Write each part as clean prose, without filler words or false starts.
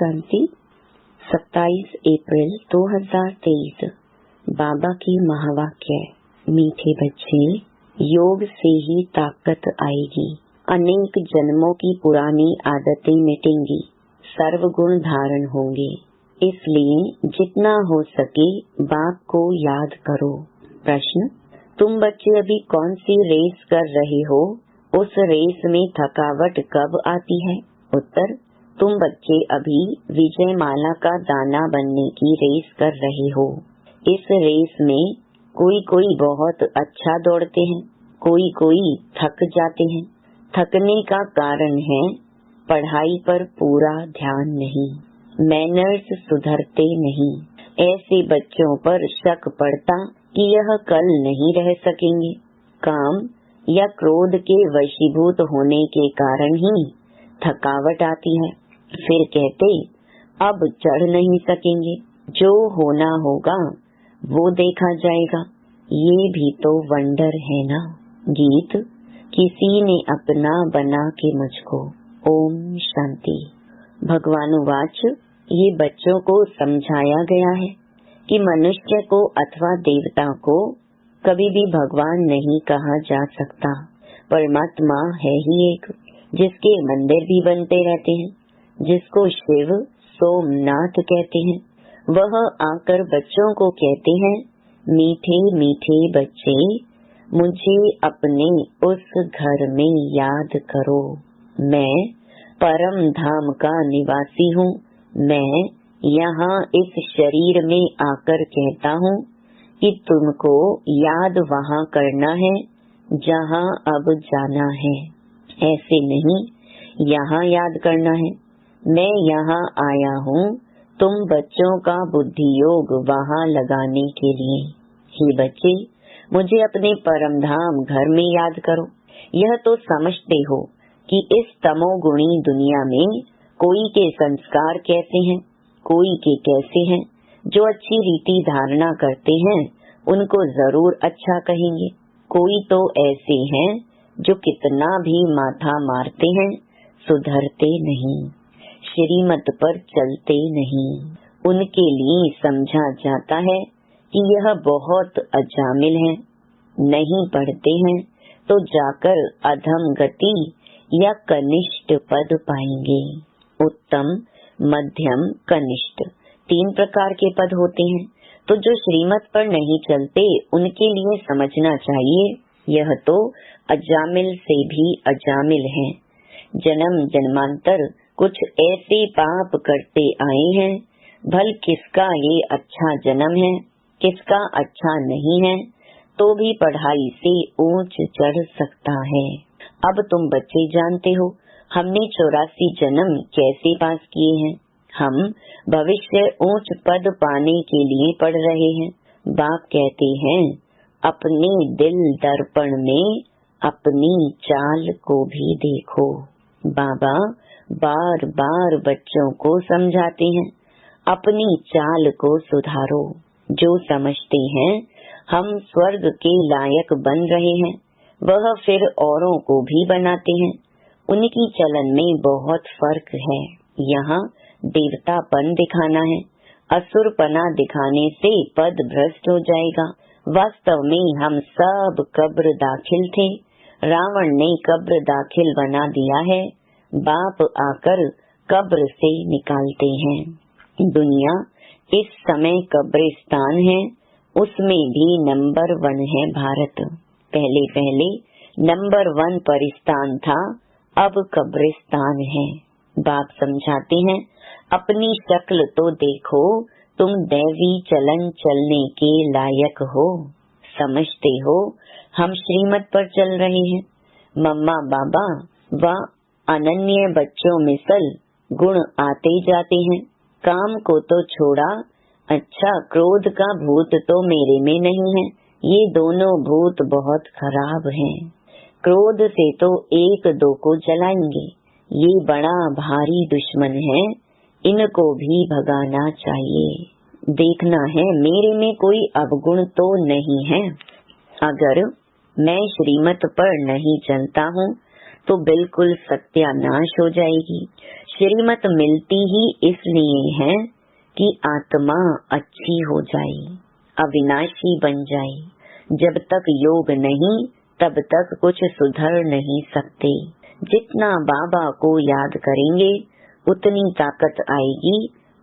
शांति 27 अप्रैल 2023। बाबा की महावाक्य। मीठे बच्चे, योग से ही ताकत आएगी। अनेक जन्मों की पुरानी आदतें मिटेंगी, सर्वगुण धारण होंगे। इसलिए जितना हो सके बाप को याद करो। प्रश्न: तुम बच्चे अभी कौन सी रेस कर रहे हो? उस रेस में थकावट कब आती है? उत्तर: तुम बच्चे अभी विजयमाला का दाना बनने की रेस कर रहे हो। इस रेस में कोई बहुत अच्छा दौड़ते हैं, कोई थक जाते हैं। थकने का कारण है पढ़ाई पर पूरा ध्यान नहीं, मैनर्स सुधरते नहीं। ऐसे बच्चों पर शक पड़ता कि यह कल नहीं रह सकेंगे। काम या क्रोध के वशीभूत होने के कारण ही थकावट आती है। फिर कहते अब चढ़ नहीं सकेंगे, जो होना होगा वो देखा जाएगा। ये भी तो वंडर है ना। गीत: किसी ने अपना बना के मुझको। ओम शांति। भगवानुवाच: ये बच्चों को समझाया गया है कि मनुष्य को अथवा देवता को कभी भी भगवान नहीं कहा जा सकता। परमात्मा है ही एक, जिसके मंदिर भी बनते रहते हैं, जिसको शिव सोमनाथ कहते हैं। वह आकर बच्चों को कहते हैं, मीठे मीठे बच्चे, मुझे अपने उस घर में याद करो। मैं परम धाम का निवासी हूँ। मैं यहाँ इस शरीर में आकर कहता हूँ कि तुमको याद वहाँ करना है जहाँ अब जाना है। ऐसे नहीं यहाँ याद करना है। मैं यहाँ आया हूँ तुम बच्चों का बुद्धि योग वहाँ लगाने के लिए। हे बच्चे, मुझे अपने परम धाम घर में याद करो। यह तो समझते हो कि इस तमोगुणी दुनिया में कोई के संस्कार कैसे हैं, कोई के कैसे हैं। जो अच्छी रीति धारणा करते हैं उनको जरूर अच्छा कहेंगे। कोई तो ऐसे हैं जो कितना भी माथा मारते हैं सुधरते नहीं, श्रीमत पर चलते नहीं। उनके लिए समझा जाता है कि यह बहुत अजामिल हैं, नहीं पढ़ते हैं तो जाकर अधम गति या कनिष्ठ पद पाएंगे। उत्तम, मध्यम, कनिष्ठ 3 प्रकार के पद होते हैं। तो जो श्रीमत पर नहीं चलते उनके लिए समझना चाहिए यह तो अजामिल से भी अजामिल हैं। जन्म जन्मांतर कुछ ऐसे पाप करते आए हैं, भल किसका ये अच्छा जन्म है, किसका अच्छा नहीं है, तो भी पढ़ाई से ऊंच चढ़ सकता है। अब तुम बच्चे जानते हो हमने 84 जन्म कैसे पास किए हैं। हम भविष्य ऊंच पद पाने के लिए पढ़ रहे हैं। बाप कहते हैं, अपने दिल दर्पण में अपनी चाल को भी देखो। बाबा बार बार बच्चों को समझाते हैं, अपनी चाल को सुधारो। जो समझते हैं हम स्वर्ग के लायक बन रहे हैं, वह फिर औरों को भी बनाते हैं। उनकी चलन में बहुत फर्क है। यहाँ देवतापन दिखाना है, असुरपना दिखाने से पद भ्रष्ट हो जाएगा। वास्तव में हम सब कब्र दाखिल थे, रावण ने कब्र दाखिल बना दिया है। बाप आकर कब्र से निकालते हैं। दुनिया इस समय कब्रिस्तान है, उसमें भी नंबर 1 है भारत। पहले नंबर 1 परिस्तान था, अब कब्रिस्तान है। बाप समझाते हैं, अपनी शक्ल तो देखो, तुम दैवी चलन चलने के लायक हो। समझते हो हम श्रीमत पर चल रहे हैं। मम्मा बाबा व अनन्य बच्चों में सल गुण आते जाते हैं। काम को तो छोड़ा, अच्छा क्रोध का भूत तो मेरे में नहीं है। ये दोनों भूत बहुत खराब हैं। क्रोध से तो 1-2 को जलाएंगे। ये बड़ा भारी दुश्मन है, इनको भी भगाना चाहिए। देखना है मेरे में कोई अवगुण तो नहीं है। अगर मैं श्रीमत पर नहीं चलता हूँ तो बिल्कुल सत्यानाश हो जाएगी। श्रीमत मिलती ही इसलिए है कि आत्मा अच्छी हो जाए, अविनाशी बन जाए। जब तक योग नहीं तब तक कुछ सुधर नहीं सकते। जितना बाबा को याद करेंगे उतनी ताकत आएगी,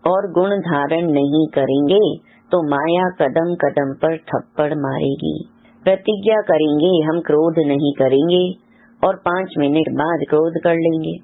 और गुण धारण नहीं करेंगे तो माया कदम कदम पर थप्पड़ मारेगी। प्रतिज्ञा करेंगे हम क्रोध नहीं करेंगे, और 5 मिनट बाद क्रोध कर लेंगे।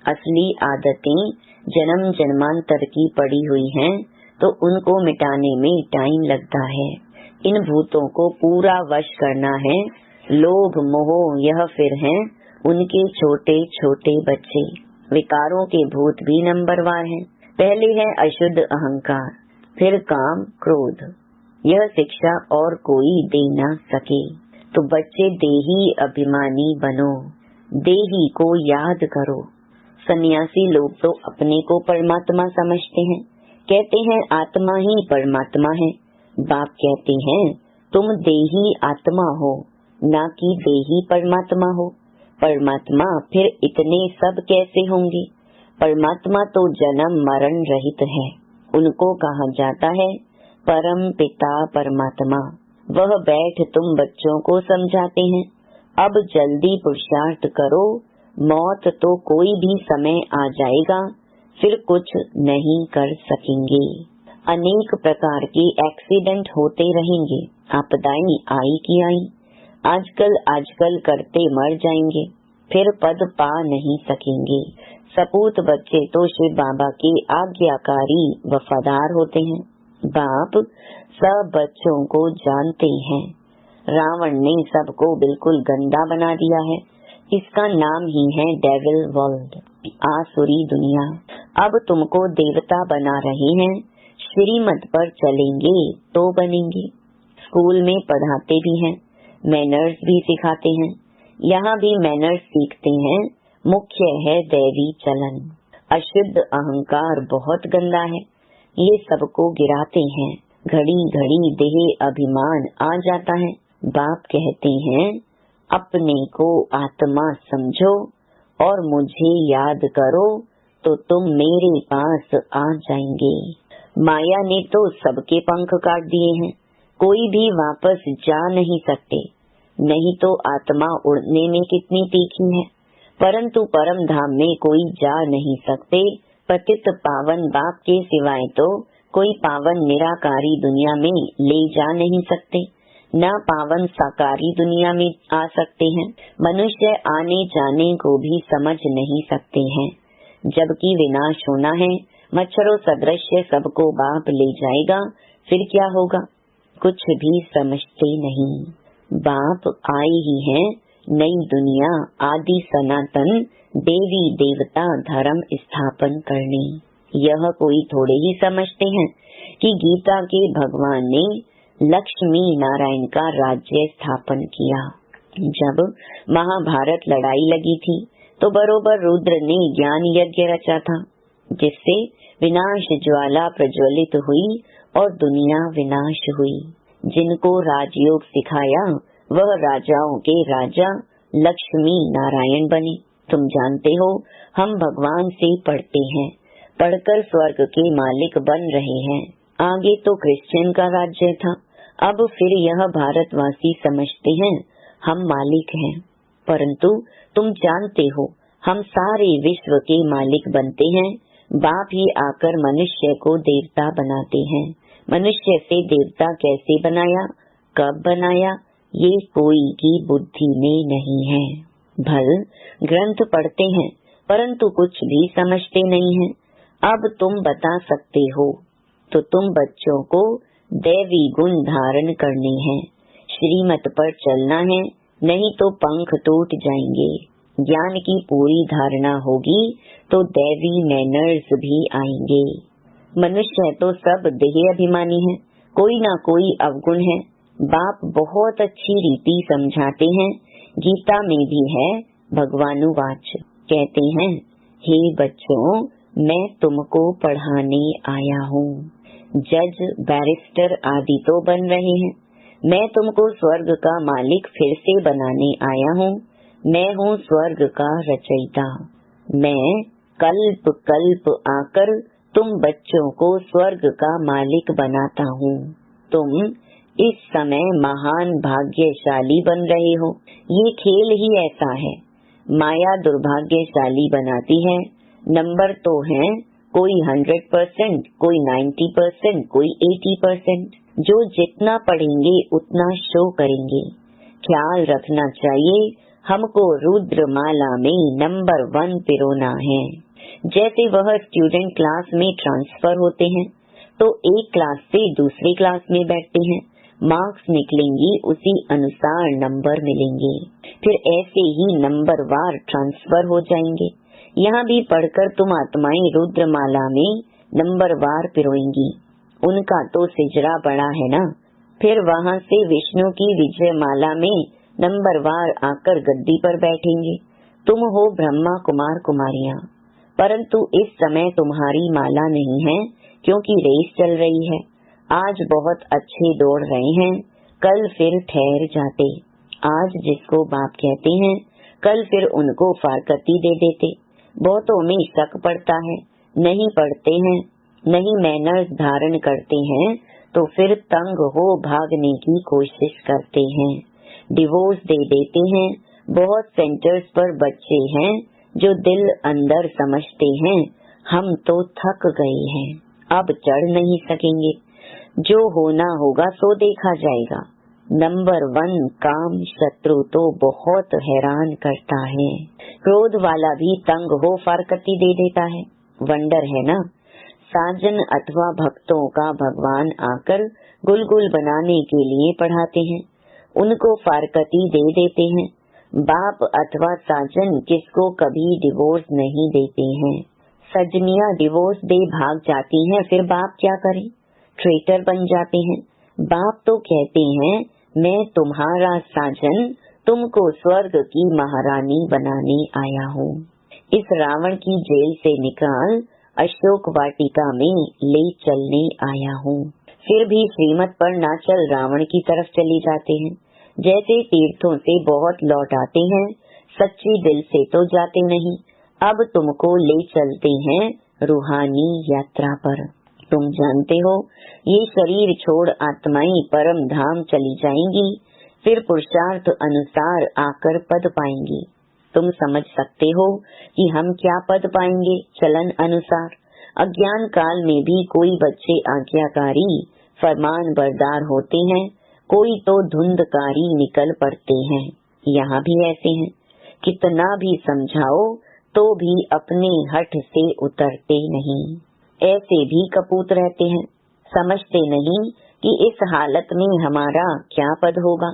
असली आदतें जन्म जन्मांतर की पड़ी हुई हैं, तो उनको मिटाने में टाइम लगता है। इन भूतों को पूरा वश करना है। लोभ मोह यह फिर हैं उनके छोटे छोटे बच्चे। विकारों के भूत भी नंबरवार हैं। पहले है अशुद्ध अहंकार, फिर काम क्रोध। यह शिक्षा और कोई दे न सके। तो बच्चे देही अभिमानी बनो, देही को याद करो। सन्यासी लोग तो अपने को परमात्मा समझते हैं, कहते हैं आत्मा ही परमात्मा है। बाप कहते हैं तुम देही आत्मा हो, ना कि देही परमात्मा हो। परमात्मा फिर इतने सब कैसे होंगे? परमात्मा तो जन्म मरण रहित है। उनको कहा जाता है परम पिता परमात्मा। वह बैठ तुम बच्चों को समझाते हैं, अब जल्दी पुरुषार्थ करो, मौत तो कोई भी समय आ जाएगा, फिर कुछ नहीं कर सकेंगे। अनेक प्रकार के एक्सीडेंट होते रहेंगे, आपदाएं आई की आई। आजकल करते मर जाएंगे, फिर पद पा नहीं सकेंगे। सपूत बच्चे तो शिव बाबा के आज्ञाकारी वफादार होते हैं। बाप सब बच्चों को जानते हैं। रावण ने सबको बिल्कुल गंदा बना दिया है। इसका नाम ही है डेविल वर्ल्ड, आसुरी दुनिया। अब तुमको देवता बना रहे हैं, श्रीमत पर चलेंगे तो बनेंगे। स्कूल में पढ़ाते भी हैं, मैनर्स भी सिखाते हैं। यहाँ भी मैनर्स सीखते हैं। मुख्य है दैवी चलन। अशुद्ध अहंकार बहुत गंदा है, ये सबको गिराते हैं। घड़ी घड़ी देह अभिमान आ जाता है। बाप कहते हैं अपने को आत्मा समझो और मुझे याद करो तो तुम मेरे पास आ जाएंगे। माया ने तो सबके पंख काट दिए हैं, कोई भी वापस जा नहीं सकते। नहीं तो आत्मा उड़ने में कितनी तीखी है, परंतु परम धाम में कोई जा नहीं सकते। पतित पावन बाप के सिवाय तो कोई पावन निराकारी दुनिया में ले जा नहीं सकते, न पावन साकारी दुनिया में आ सकते हैं। मनुष्य आने जाने को भी समझ नहीं सकते हैं। जबकि विनाश होना है, मच्छरों सदृश्य सबको बाप ले जाएगा, फिर क्या होगा? कुछ भी समझते नहीं। बाप आए ही हैं नई दुनिया आदि सनातन देवी देवता धर्म स्थापन करने। यह कोई थोड़े ही समझते हैं कि गीता के भगवान ने लक्ष्मी नारायण का राज्य स्थापन किया। जब महाभारत लड़ाई लगी थी तो बरोबर रुद्र ने ज्ञान यज्ञ रचा था, जिससे विनाश ज्वाला प्रज्वलित हुई और दुनिया विनाश हुई। जिनको राजयोग सिखाया वह राजाओं के राजा लक्ष्मी नारायण बने। तुम जानते हो हम भगवान से पढ़ते हैं, पढ़कर स्वर्ग के मालिक बन रहे हैं। आगे तो क्रिश्चियन का राज्य था, अब फिर यह भारतवासी समझते हैं हम मालिक हैं। परंतु तुम जानते हो हम सारे विश्व के मालिक बनते हैं। बाप ही आकर मनुष्य को देवता बनाते हैं। मनुष्य से देवता कैसे बनाया, कब बनाया, ये कोई की बुद्धि में नहीं है। भल ग्रंथ पढ़ते हैं परंतु कुछ भी समझते नहीं हैं। अब तुम बता सकते हो तो तुम बच्चों को दैवी गुण धारण करने हैं, श्रीमत पर चलना है, नहीं तो पंख टूट जाएंगे। ज्ञान की पूरी धारणा होगी तो दैवी मैनर्स भी आएंगे। मनुष्य तो सब देह अभिमानी है, कोई ना कोई अवगुण है। बाप बहुत अच्छी रीति समझाते हैं। गीता में भी है भगवानुवाच, कहते हैं हे बच्चों मैं तुमको पढ़ाने आया हूँ। जज बैरिस्टर आदि तो बन रहे हैं, मैं तुमको स्वर्ग का मालिक फिर से बनाने आया हूँ। मैं हूँ स्वर्ग का रचयिता। मैं कल्प कल्प आकर तुम बच्चों को स्वर्ग का मालिक बनाता हूँ। तुम इस समय महान भाग्यशाली बन रहे हो। ये खेल ही ऐसा है। माया दुर्भाग्यशाली बनाती है। नंबर तो हैं कोई 100%, कोई 90%, कोई 80%। जो जितना पढ़ेंगे उतना शो करेंगे। ख्याल रखना चाहिए, हमको रुद्रमाला में नंबर 1 पिरोना है। जैसे वह स्टूडेंट क्लास में ट्रांसफर होते हैं तो एक क्लास से दूसरी क्लास में बैठते हैं, मार्क्स निकलेंगी, उसी अनुसार नंबर मिलेंगे। फिर ऐसे ही नंबर वार ट्रांसफर हो जाएंगे। यहाँ भी पढ़कर तुम आत्माएं रुद्रमाला में नंबर वार पिरोएंगी। उनका तो सिजरा बड़ा है ना। फिर वहाँ से विष्णु की विजय माला में नंबर वार आकर गद्दी पर बैठेंगे। तुम हो ब्रह्मा कुमार कुमारियाँ, परंतु इस समय तुम्हारी माला नहीं है, क्योंकि रेस चल रही है। आज बहुत अच्छे दौड़ रहे हैं, कल फिर ठहर जाते। आज जिसको बाप कहते हैं, कल फिर उनको फारकती दे देते। बहुतों में शक पड़ता है, नहीं पढ़ते हैं, नहीं मैनर्स धारण करते हैं, तो फिर तंग हो भागने की कोशिश करते हैं, डिवोर्स दे देते हैं। बहुत सेंटर्स पर बच्चे हैं जो दिल अंदर समझते हैं हम तो थक गए हैं, अब चढ़ नहीं सकेंगे। जो होना होगा सो देखा जाएगा। नंबर 1 काम शत्रु तो बहुत हैरान करता है। क्रोध वाला भी तंग हो फारकती दे देता है। वंडर है ना। साजन अथवा भक्तों का भगवान आकर गुलगुल बनाने के लिए पढ़ाते हैं, उनको फारकती दे देते हैं। बाप अथवा साजन किसको कभी डिवोर्स नहीं देते हैं। सजनिया डिवोर्स दे भाग जाती हैं, फिर बाप क्या करें, ट्रेटर बन जाते हैं। बाप तो कहते हैं मैं तुम्हारा साजन, तुमको स्वर्ग की महारानी बनाने आया हूँ। इस रावण की जेल से निकाल अशोक वाटिका में ले चलने आया हूँ। फिर भी श्रीमत पर ना चल रावण की तरफ चले जाते हैं। जैसे तीर्थों से बहुत लौट आते हैं, सच्ची दिल से तो जाते नहीं। अब तुमको ले चलते हैं रूहानी यात्रा पर। तुम जानते हो ये शरीर छोड़ आत्माएं परम धाम चली जाएंगी, फिर पुरुषार्थ अनुसार आकर पद पाएंगी। तुम समझ सकते हो कि हम क्या पद पाएंगे चलन अनुसार। अज्ञान काल में भी कोई बच्चे आज्ञाकारी फरमान बरदार होते हैं, कोई तो धुंधकारी निकल पड़ते हैं। यहाँ भी ऐसे हैं, कितना भी समझाओ तो भी अपने हठ से उतरते नहीं। ऐसे भी कपूत रहते हैं, समझते नहीं कि इस हालत में हमारा क्या पद होगा।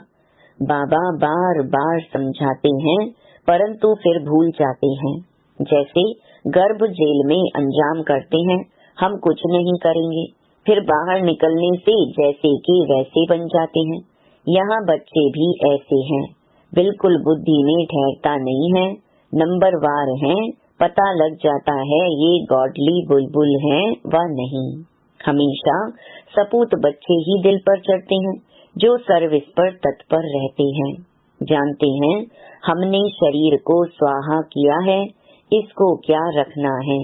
बाबा बार बार समझाते हैं, परंतु फिर भूल जाते हैं। जैसे गर्भ जेल में अंजाम करते हैं, हम कुछ नहीं करेंगे, फिर बाहर निकलने से जैसे के वैसे बन जाते हैं। यहाँ बच्चे भी ऐसे हैं, बिल्कुल बुद्धि में ठहरता नहीं है, नंबर वार हैं, पता लग जाता है ये गॉडली बुलबुल हैं व नहीं। हमेशा सपूत बच्चे ही दिल पर चढ़ते हैं, जो सर्विस पर तत्पर रहते हैं। जानते हैं हमने शरीर को स्वाहा किया है, इसको क्या रखना है।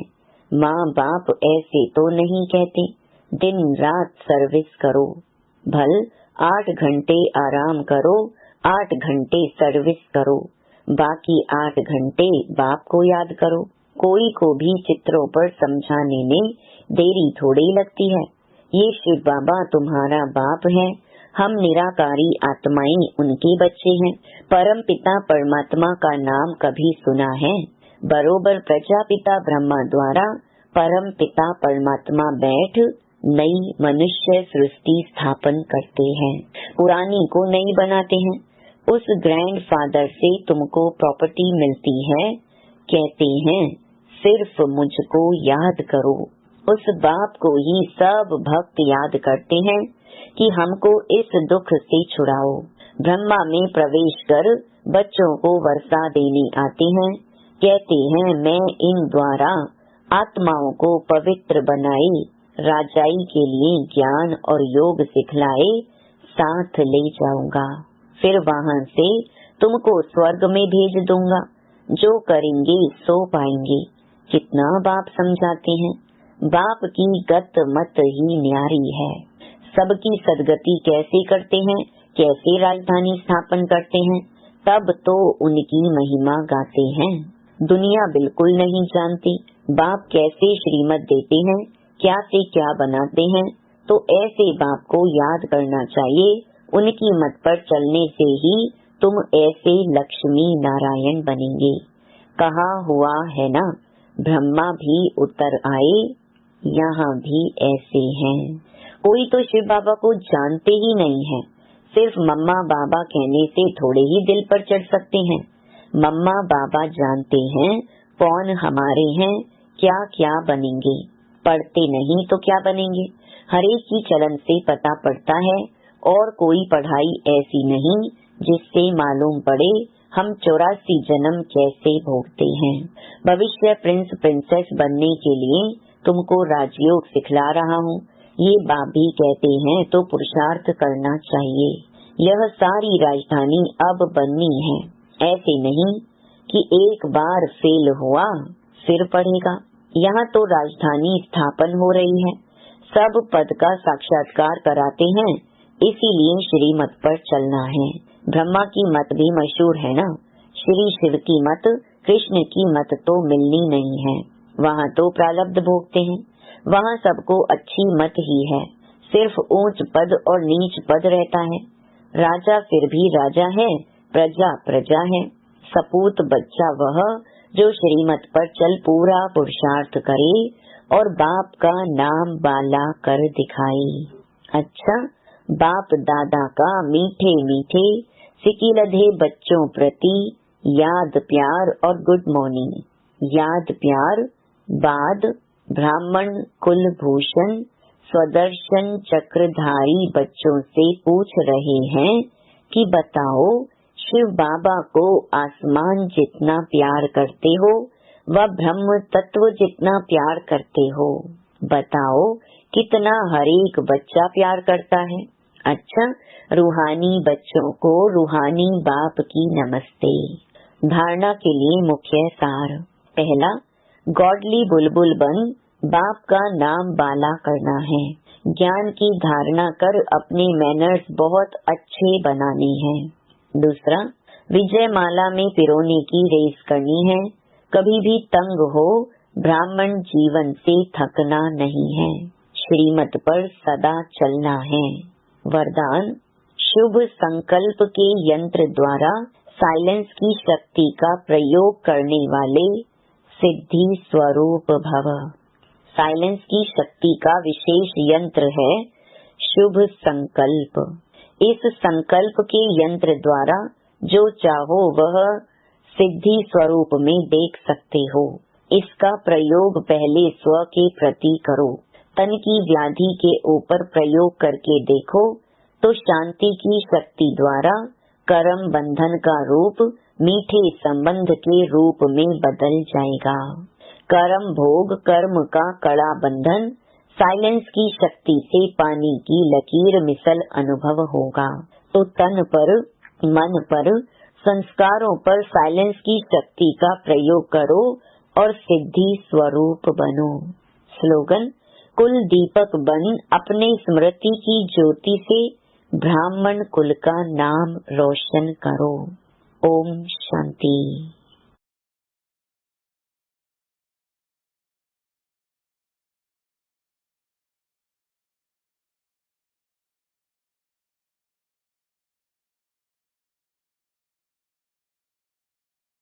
माँ बाप ऐसे तो नहीं कहते, दिन रात सर्विस करो, भल 8 घंटे आराम करो, 8 घंटे सर्विस करो, बाकी 8 घंटे बाप को याद करो। कोई को भी चित्रों पर समझाने में देरी थोड़ी लगती है। ये शिव बाबा तुम्हारा बाप है, हम निराकारी आत्माएं उनके बच्चे हैं। परम पिता परमात्मा का नाम कभी सुना है? बरोबर प्रजापिता ब्रह्मा द्वारा परम पिता परमात्मा बैठ नई मनुष्य सृष्टि स्थापन करते हैं, पुरानी को नई बनाते हैं। उस ग्रैंड फादर से तुमको प्रॉपर्टी मिलती है, कहते हैं सिर्फ मुझको याद करो। उस बाप को ही सब भक्त याद करते हैं कि हमको इस दुख से छुड़ाओ। ब्रह्मा में प्रवेश कर बच्चों को वर्षा देने आते हैं, कहते हैं मैं इन द्वारा आत्माओं को पवित्र बनाए, राजाई के लिए ज्ञान और योग सिखलाए, साथ ले जाऊंगा। फिर वहाँ से तुमको स्वर्ग में भेज दूंगा, जो करेंगे सो पाएंगे। कितना बाप समझाते हैं। बाप की गत मत ही न्यारी है। सबकी सदगति कैसे करते हैं, कैसे राजधानी स्थापन करते हैं, तब तो उनकी महिमा गाते हैं। दुनिया बिल्कुल नहीं जानती बाप कैसे श्रीमत देते हैं, क्या से क्या बनाते हैं। तो ऐसे बाप को याद करना चाहिए। उनकी मत पर चलने से ही तुम ऐसे लक्ष्मी नारायण बनेंगे। कहा हुआ है ना, ब्रह्मा भी उतर आए, यहाँ भी ऐसे हैं। कोई तो शिव बाबा को जानते ही नहीं है। सिर्फ मम्मा बाबा कहने से थोड़े ही दिल पर चढ़ सकते हैं। मम्मा बाबा जानते हैं कौन हमारे हैं, क्या क्या बनेंगे। पढ़ते नहीं तो क्या बनेंगे, हर एक की चलन से पता पड़ता है। और कोई पढ़ाई ऐसी नहीं जिससे मालूम पड़े हम 84 जन्म कैसे भोगते हैं। भविष्य प्रिंस प्रिंसेस बनने के लिए तुमको राजयोग सिखला रहा हूँ। ये बाप भी कहते हैं तो पुरुषार्थ करना चाहिए। यह सारी राजधानी अब बननी है। ऐसे नहीं कि एक बार फेल हुआ फिर पढ़ेगा। यहाँ तो राजधानी स्थापन हो रही है। सब पद का साक्षात्कार कराते हैं, इसीलिए श्रीमत पर चलना है। ब्रह्मा की मत भी मशहूर है ना। श्री शिव की मत, कृष्ण की मत तो मिलनी नहीं है। वहाँ तो प्रारब्ध भोगते हैं। वहाँ सबको अच्छी मत ही है। सिर्फ ऊंच पद और नीच पद रहता है। राजा फिर भी राजा है, प्रजा प्रजा है। सपूत बच्चा वह जो श्रीमत पर चल पूरा पुरुषार्थ करे और बाप का नाम बाला कर दिखाए। अच्छा, बाप दादा का मीठे मीठे सिकिलधे बच्चों प्रति याद प्यार और गुड मॉर्निंग। याद प्यार बाद ब्राह्मण कुलभूषण स्वदर्शन चक्रधारी बच्चों से पूछ रहे हैं कि बताओ, शिव बाबा को आसमान जितना प्यार करते हो व ब्रह्म तत्व जितना प्यार करते हो, बताओ कितना हर एक बच्चा प्यार करता है। अच्छा, रूहानी बच्चों को रूहानी बाप की नमस्ते। धारणा के लिए मुख्य सार। पहला, गॉडली बुलबुल बन बाप का नाम बाला करना है। ज्ञान की धारणा कर अपने मैनर्स बहुत अच्छे बनाने हैं। दूसरा, विजय माला में पिरोने की रेस करनी है। कभी भी तंग हो, ब्राह्मण जीवन से थकना नहीं है। श्रीमत पर सदा चलना है। वरदान, शुभ संकल्प के यंत्र द्वारा साइलेंस की शक्ति का प्रयोग करने वाले सिद्धि स्वरूप भव। साइलेंस की शक्ति का विशेष यंत्र है शुभ संकल्प। इस संकल्प के यंत्र द्वारा जो चाहो वह सिद्धि स्वरूप में देख सकते हो। इसका प्रयोग पहले स्व के प्रति करो। तन की व्याधि के ऊपर प्रयोग करके देखो तो शांति की शक्ति द्वारा कर्म बंधन का रूप मीठे संबंध के रूप में बदल जाएगा। कर्म भोग कर्म का कड़ा बंधन साइलेंस की शक्ति से पानी की लकीर मिसल अनुभव होगा। तो तन पर, मन पर, संस्कारों पर साइलेंस की शक्ति का प्रयोग करो और सिद्धि स्वरूप बनो। स्लोगन, कुल दीपक बन अपने स्मृति की ज्योति से ब्राह्मण कुल का नाम रोशन करो। ओम शांति।